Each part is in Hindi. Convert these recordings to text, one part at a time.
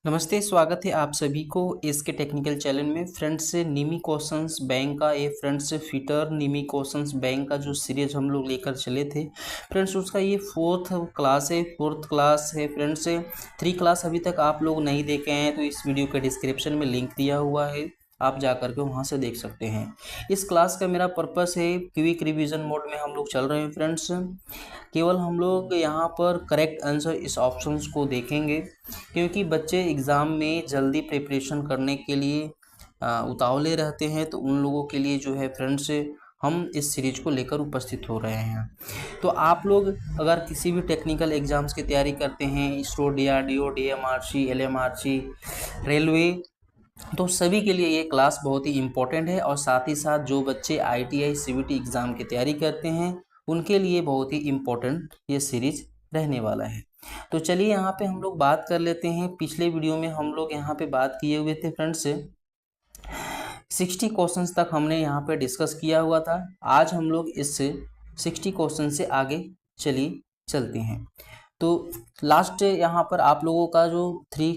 नमस्ते, स्वागत है आप सभी को इसके टेक्निकल चैनल में। फ्रेंड्स, निमी क्वेश्चंस बैंक का ये फ्रेंड्स फिटर निमी क्वेश्चंस बैंक का जो सीरीज हम लोग लेकर चले थे फ्रेंड्स, उसका ये फोर्थ क्लास है फ्रेंड्स। 3 क्लास अभी तक आप लोग नहीं देखे हैं तो इस वीडियो के डिस्क्रिप्शन में लिंक दिया हुआ है, आप जा कर के वहाँ से देख सकते हैं। इस क्लास का मेरा पर्पस है, क्विक रिवीजन मोड में हम लोग चल रहे हैं फ्रेंड्स। केवल हम लोग यहाँ पर करेक्ट आंसर इस ऑप्शंस को देखेंगे, क्योंकि बच्चे एग्ज़ाम में जल्दी प्रिपरेशन करने के लिए उतावले रहते हैं, तो उन लोगों के लिए जो है फ्रेंड्स हम इस सीरीज को लेकर उपस्थित हो रहे हैं। तो आप लोग अगर किसी भी टेक्निकल एग्ज़ाम्स की तैयारी करते हैं, ISRO, DRDO, DMRC, LMRC, railway, तो सभी के लिए ये क्लास बहुत ही इम्पोर्टेंट है। और साथ ही साथ जो बच्चे आईटीआई सीबीटी एग्ज़ाम की तैयारी करते हैं उनके लिए बहुत ही इम्पोर्टेंट ये सीरीज रहने वाला है। तो चलिए यहाँ पे हम लोग बात कर लेते हैं। पिछले वीडियो में हम लोग यहाँ पे बात किए हुए थे फ्रेंड्स, 60 क्वेश्चंस तक हमने यहाँ पे डिस्कस किया हुआ था। आज हम लोग इस 60 क्वेश्चन से आगे चलते हैं। तो लास्ट यहाँ पर आप लोगों का जो 3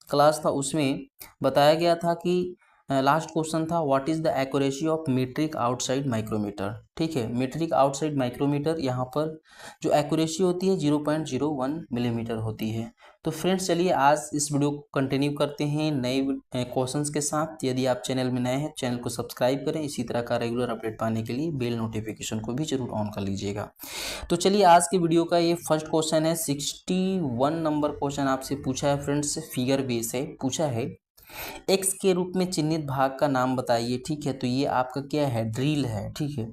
क्लास था उसमें बताया गया था कि लास्ट क्वेश्चन था, what is the accuracy of metric outside micrometer. ठीक है, मीट्रिक आउटसाइड माइक्रोमीटर यहाँ पर जो एक्यूरेसी होती है 0.01 मिलीमीटर होती है। तो फ्रेंड्स चलिए आज इस वीडियो को कंटिन्यू करते हैं नए क्वेश्चंस के साथ। यदि आप चैनल में नए हैं, चैनल को सब्सक्राइब करें। इसी तरह का रेगुलर अपडेट पाने के लिए बेल नोटिफिकेशन को भी जरूर ऑन कर लीजिएगा। तो चलिए आज के वीडियो का ये फर्स्ट क्वेश्चन है, 61 नंबर क्वेश्चन आपसे पूछा है फ्रेंड्स, फिगर बेस है, पूछा है एक्स के रूप में चिन्हित भाग का नाम बताइए। ठीक है, तो ये आपका क्या है, ड्रिल है। ठीक है,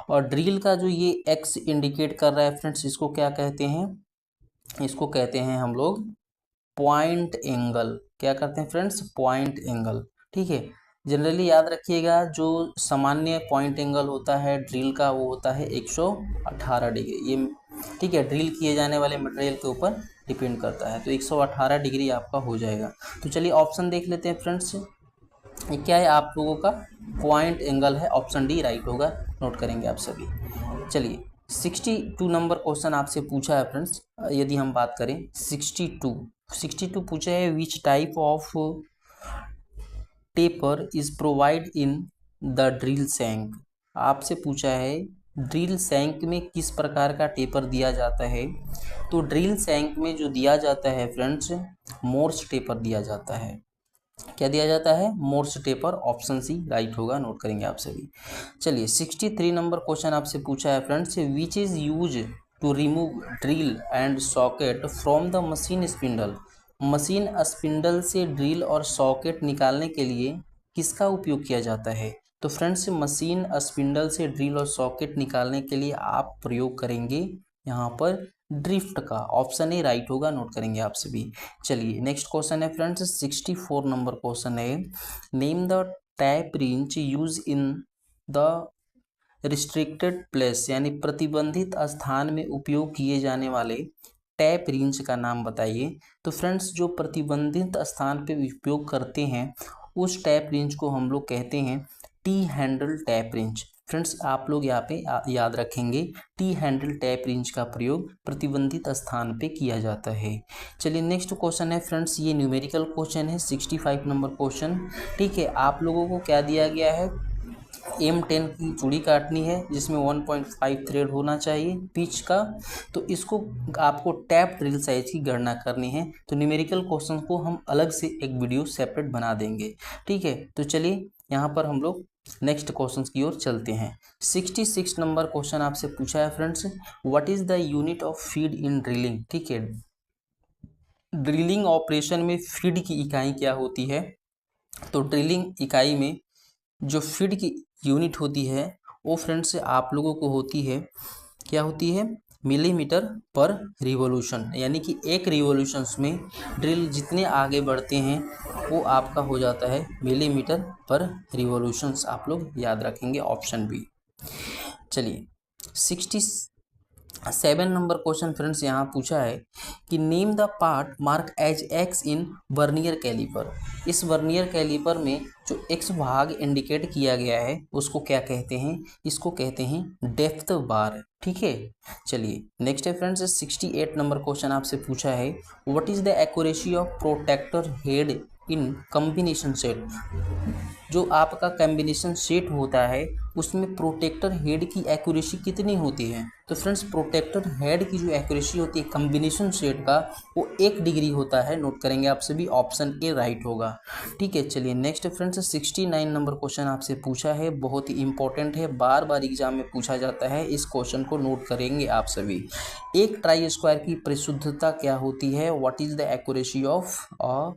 और ड्रिल का जो ये एक्स इंडिकेट कर रहा है फ्रेंड्स, इसको क्या कहते हैं, इसको कहते हैं हम लोग पॉइंट एंगल। क्या करते हैं फ्रेंड्स, पॉइंट एंगल। ठीक है, जनरली याद रखिएगा जो सामान्य पॉइंट एंगल होता है ड्रिल का वो होता है 118 डिग्री। ये ठीक है, ड्रिल किए जाने वाले मटेरियल के ऊपर डिपेंड करता है, तो 118 डिग्री आपका हो जाएगा। तो चलिए ऑप्शन देख लेते हैं फ्रेंड्स, ये क्या है आप लोगों का, पॉइंट एंगल है। ऑप्शन डी राइट होगा, नोट करेंगे आप सभी। चलिए 62 नंबर क्वेश्चन आपसे पूछा है फ्रेंड्स। यदि हम बात करें 62 पूछा है, which type of taper is provide in the drill shank. आपसे पूछा है ड्रिल सैंक में किस प्रकार का टेपर दिया जाता है। तो ड्रिल सैंक में जो दिया जाता है फ्रेंड्स, मोर्स टेपर दिया जाता है। क्या दिया जाता है, Morse taper. Option C right होगा, नोट करेंगे आप सभी। चलिए 63 नंबर क्वेश्चन आपसे पूछा है friends, which is use to remove drill and socket from the machine spindle. Machine spindle से ड्रिल और सॉकेट निकालने के लिए किसका उपयोग किया जाता है। तो फ्रेंड्स मशीन स्पिंडल से ड्रिल और सॉकेट निकालने के लिए आप प्रयोग करेंगे यहाँ पर ड्रिफ्ट का। ऑप्शन ए राइट होगा, नोट करेंगे आप सभी। चलिए नेक्स्ट क्वेश्चन है फ्रेंड्स, 64 नंबर क्वेश्चन है, name the tap wrench use in the restricted place, यानी प्रतिबंधित स्थान में उपयोग किए जाने वाले टैप रिंच का नाम बताइए। तो फ्रेंड्स जो प्रतिबंधित स्थान पे उपयोग करते हैं उस टैप रिंच को हम लोग कहते हैं T handle tap wrench. Friends आप लोग यहाँ पे याद रखेंगे, टी हैंडल टैप रिंच का प्रयोग प्रतिबंधित स्थान पे किया जाता है। चलिए नेक्स्ट क्वेश्चन है फ्रेंड्स, ये न्यूमेरिकल क्वेश्चन है, 65 नंबर क्वेश्चन। ठीक है, आप लोगों को क्या दिया गया है, M10 की चूड़ी काटनी है जिसमें 1.5 थ्रेड होना चाहिए पिच का। तो इसको आपको टैप ड्रिल साइज की गणना करनी है। तो न्यूमेरिकल क्वेश्चन को हम अलग से एक वीडियो सेपरेट बना देंगे। ठीक है, तो चलिए यहाँ पर हम लोग नेक्स्ट क्वेश्चन की ओर चलते हैं। 66 नंबर क्वेश्चन आपसे पूछा है friends, what is the unit of feed in drilling. ठीक है, ड्रिलिंग ऑपरेशन में फीड की इकाई क्या होती है। तो ड्रिलिंग इकाई में जो फीड की यूनिट होती है वो फ्रेंड्स आप लोगों को होती है, क्या होती है, मिलीमीटर पर रिवॉल्यूशन। यानी कि एक रिवॉल्यूशंस में ड्रिल जितने आगे बढ़ते हैं वो आपका हो जाता है मिलीमीटर पर रिवॉल्यूशंस। आप लोग याद रखेंगे, ऑप्शन बी। चलिए 7 नंबर क्वेश्चन फ्रेंड्स यहाँ पूछा है कि name the part mark as X in vernier caliper. इस वर्नियर कैलिपर में जो एक्स भाग इंडिकेट किया गया है उसको क्या कहते हैं? इसको कहते हैं डेप्थ बार। ठीक है, चलिए नेक्स्ट है फ्रेंड्स 68 नंबर क्वेश्चन आपसे पूछा है what is the accuracy of protractor head in combination set. जो आपका कॉम्बिनेशन सेट होता है उसमें प्रोटेक्टर हेड की एक्यूरेसी कितनी होती है? तो फ्रेंड्स प्रोटेक्टर हेड की जो एक्यूरेसी होती है कॉम्बिनेशन सेट का वो 1 डिग्री होता है। नोट करेंगे आप सभी, ऑप्शन ए राइट होगा। ठीक है, चलिए नेक्स्ट फ्रेंड्स 69 नंबर क्वेश्चन आपसे पूछा है, बहुत ही इंपॉर्टेंट है, बार बार एग्जाम में पूछा जाता है, इस क्वेश्चन को नोट करेंगे आप सभी। एक ट्राई स्क्वायर की परिशुद्धता क्या होती है? What is the accuracy of a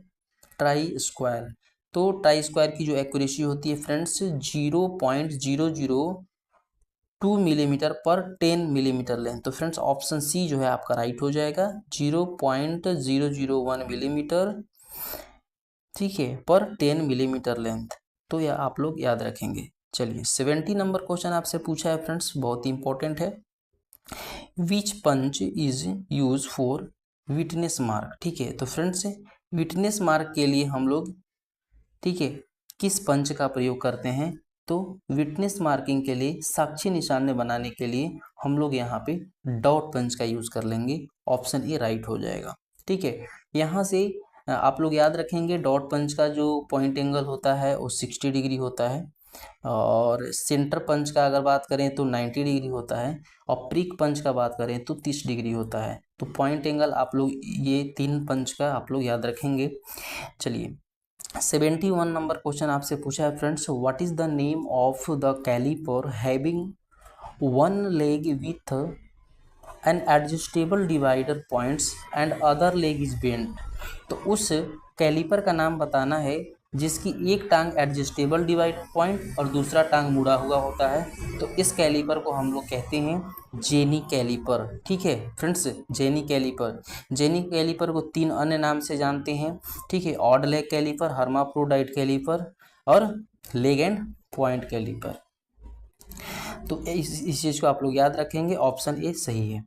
try square? तो ट्राई स्क्वायर की जो एक्यूरेसी होती है फ्रेंड्स 0.002 मिलीमीटर पर 10 मिलीमीटर लेंथ। तो फ्रेंड्स ऑप्शन सी जो है आपका राइट हो जाएगा, 0.001 मिलीमीटर, ठीक है, पर 10 मिलीमीटर लेंथ। तो यह आप लोग याद रखेंगे। चलिए 70 नंबर क्वेश्चन आपसे पूछा है फ्रेंड्स, बहुत ही इंपॉर्टेंट है। Which punch is use for witness mark. ठीक है, तो फ्रेंड्स विटनेस मार्क के लिए हम लोग, ठीक है, किस पंच का प्रयोग करते हैं? तो विटनेस मार्किंग के लिए, साक्षी निशान बनाने के लिए हम लोग यहाँ पे डॉट पंच का यूज कर लेंगे। ऑप्शन ए राइट हो जाएगा। ठीक है, यहाँ से आप लोग याद रखेंगे डॉट पंच का जो पॉइंट एंगल होता है वो 60 डिग्री होता है, और सेंटर पंच का अगर बात करें तो 90 डिग्री होता है, और प्रिक पंच का बात करें तो 30 डिग्री होता है। तो पॉइंट एंगल आप लोग ये 3 पंच का आप लोग याद रखेंगे। चलिए 71 नंबर क्वेश्चन आपसे पूछा है friends, what is the name of the caliper having one leg with an adjustable divider points and other leg is bent. तो उस कैलिपर का नाम बताना है जिसकी एक टांग एडजस्टेबल डिवाइडर पॉइंट और दूसरा टांग मुड़ा हुआ होता है। तो इस कैलिपर को हम लोग कहते हैं जेनी कैलिपर। ठीक है friends, jenny caliper. Jenny caliper को 3 अन्य नाम से जानते हैं। ठीक है, odd leg caliper, hermaphrodite caliper और लेग एंड पॉइंट कैलिपर। तो इस चीज़ को आप लोग याद रखेंगे, ऑप्शन ए सही है।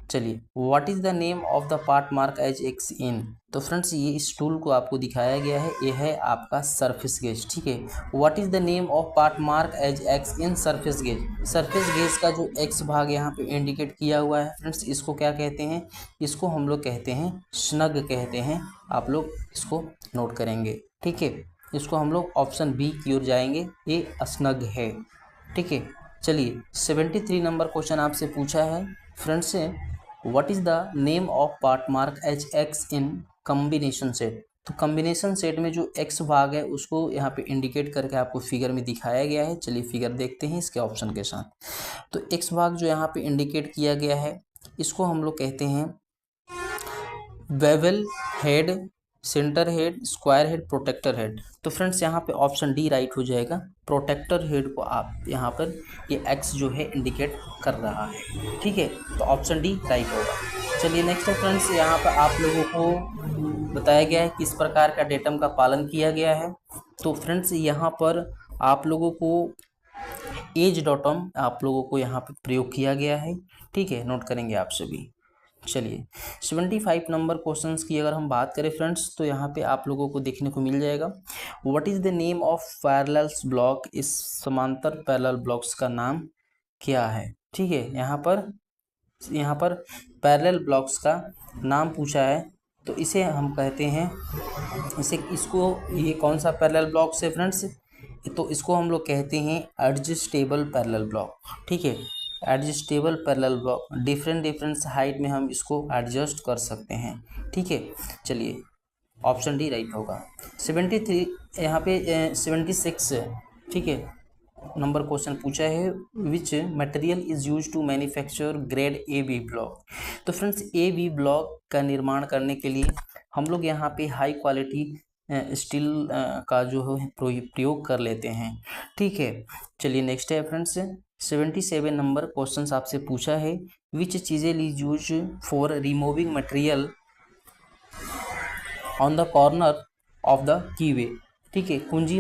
चलिए what is the name of the part mark as X in. तो फ्रेंड्स ये इस टूल को आपको दिखाया गया है, ये है आपका सरफेस गेज। ठीक है, what is the name of part mark as X in surface gauge. Surface gauge का जो एक्स भाग यहाँ पे इंडिकेट किया हुआ है फ्रेंड्स, इसको क्या कहते हैं? इसको हम लोग कहते हैं स्नग कहते हैं। आप लोग इसको नोट करेंगे। ठीक है, इसको हम लोग ऑप्शन बी की ओर जाएंगे, ये स्नग है। ठीक है, चलिए 73 नंबर क्वेश्चन आपसे पूछा है friends, what is the name of part mark H x in combination set. तो कॉम्बिनेशन सेट में जो एक्स भाग है उसको यहाँ पे इंडिकेट करके आपको फिगर में दिखाया गया है। चलिए फिगर देखते हैं इसके ऑप्शन के साथ। तो एक्स भाग जो यहाँ पे इंडिकेट किया गया है इसको हम लोग कहते हैं bevel head, centre head, square head, protractor head. तो फ्रेंड्स यहाँ पे ऑप्शन डी राइट हो जाएगा। प्रोटेक्टर हेड को आप यहाँ पर ये एक्स जो है इंडिकेट कर रहा है। ठीक है, तो ऑप्शन डी राइट होगा। चलिए नेक्स्ट है फ्रेंड्स, यहाँ पर आप लोगों को बताया गया है किस प्रकार का डेटम का पालन किया गया है। तो फ्रेंड्स यहाँ पर आप लोगों को एज डॉटम आप लोगों को यहाँ पर प्रयोग किया गया है। ठीक है, नोट करेंगे आप सभी। चलिए 75 नंबर क्वेश्चंस की अगर हम बात करें फ्रेंड्स, तो यहाँ पे आप लोगों को देखने को मिल जाएगा what is the name of parallels block. इस समांतर पैरेलल ब्लॉक्स का नाम क्या है? ठीक है, यहाँ पर पैरेलल ब्लॉक्स का नाम पूछा है, तो इसे हम कहते हैं, ये कौन सा पैरेलल ब्लॉक्स है फ्रेंड्स? तो इसको हम लोग कहते हैं एडजस्टेबल पैरेलल ब्लॉक। ठीक है, adjustable parallel block, different height में हम इसको एडजस्ट कर सकते हैं। ठीक है, चलिए ऑप्शन डी राइट होगा। 73 यहाँ पे 76, ठीक है, नंबर क्वेश्चन पूछा है which material is use to manufacture grade A B block. तो फ्रेंड्स ए बी ब्लॉक का निर्माण करने के लिए हम लोग यहाँ पे हाई क्वालिटी स्टील का जो है प्रयोग कर लेते हैं। ठीक है, चलिए नेक्स्ट है फ्रेंड्स 77 नंबर क्वेश्चन आपसे पूछा है which chisel is use for removing material on the corner of the keyway. ठीक है, कुंजी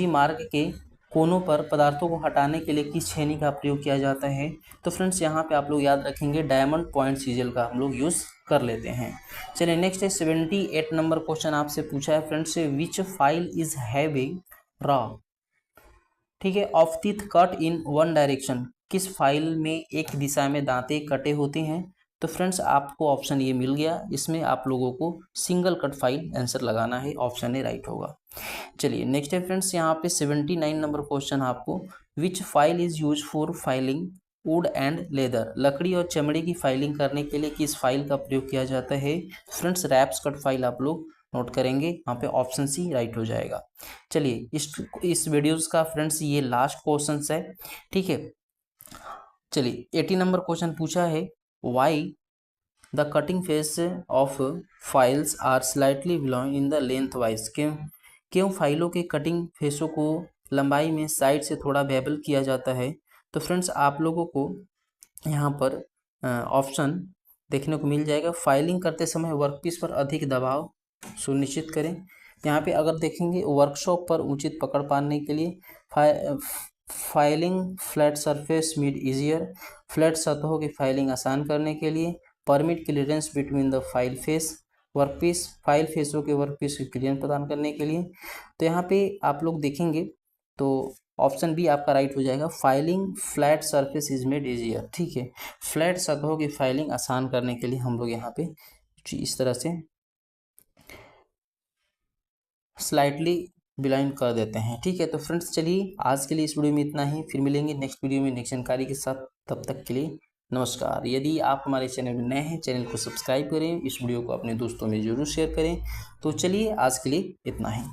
मार्ग के कोनों पर पदार्थों को हटाने के लिए किस छेनी का प्रयोग किया जाता है? तो फ्रेंड्स यहाँ पे आप लोग याद रखेंगे डायमंड पॉइंट सीजल का हम लोग यूज़ कर लेते हैं। चलिए नेक्स्ट है 78 नंबर क्वेश्चन आपसे पूछा है friends, which file is having raw, ठीक है, of teeth cut in one direction, किस फाइल में एक दिशा में दांतें कटे होते हैं? तो फ्रेंड्स आपको ऑप्शन ये मिल गया, इसमें आप लोगों को सिंगल कट फाइल आंसर लगाना है, ऑप्शन ए राइट होगा। चलिए नेक्स्ट है फ्रेंड्स यहाँ पे 79 नंबर क्वेश्चन आपको, which file is use for filing wood and leather, लकड़ी और चमड़े की फाइलिंग करने के लिए किस फाइल का प्रयोग किया जाता है? फ्रेंड्स रैप्स कट फाइल आप लोग नोट करेंगे, यहाँ पे ऑप्शन सी राइट हो जाएगा। चलिए इस वीडियोस का फ्रेंड्स ये लास्ट क्वेश्चन है, ठीक है। चलिए 80 नंबर क्वेश्चन पूछा है, why the cutting face of files are slightly belong in the lengthwise, क्यों फाइलों के कटिंग फेसों को लंबाई में साइड से थोड़ा बेबल किया जाता है? तो फ्रेंड्स आप लोगों को यहाँ पर ऑप्शन देखने को मिल जाएगा, फाइलिंग करते समय वर्कपीस पर अधिक दबाव सुनिश्चित करें। यहाँ पे अगर देखेंगे वर्कशॉप पर उचित पकड़ पाने के लिए, filing flat surface made easier, फ्लैट सतहों की फाइलिंग आसान करने के लिए, permit clearance between the file face, workpiece file फेसों के वर्कपीस की क्लियरेंस प्रदान करने के लिए। तो यहाँ पे आप लोग देखेंगे तो ऑप्शन बी आपका राइट हो जाएगा, filing flat surface is made easier, ठीक है, फ्लैट सतहों की फाइलिंग आसान करने के लिए हम लोग यहाँ पे इस तरह से स्लाइटली बिलाइन कर देते हैं, ठीक है। तो फ्रेंड्स चलिए आज के लिए इस वीडियो में इतना ही, फिर मिलेंगे नेक्स्ट वीडियो में नेक्स्ट जानकारी के साथ, तब तक के लिए नमस्कार। यदि आप हमारे चैनल में नए हैं, चैनल को सब्सक्राइब करें, इस वीडियो को अपने दोस्तों में जरूर शेयर करें। तो चलिए आज के लिए इतना ही।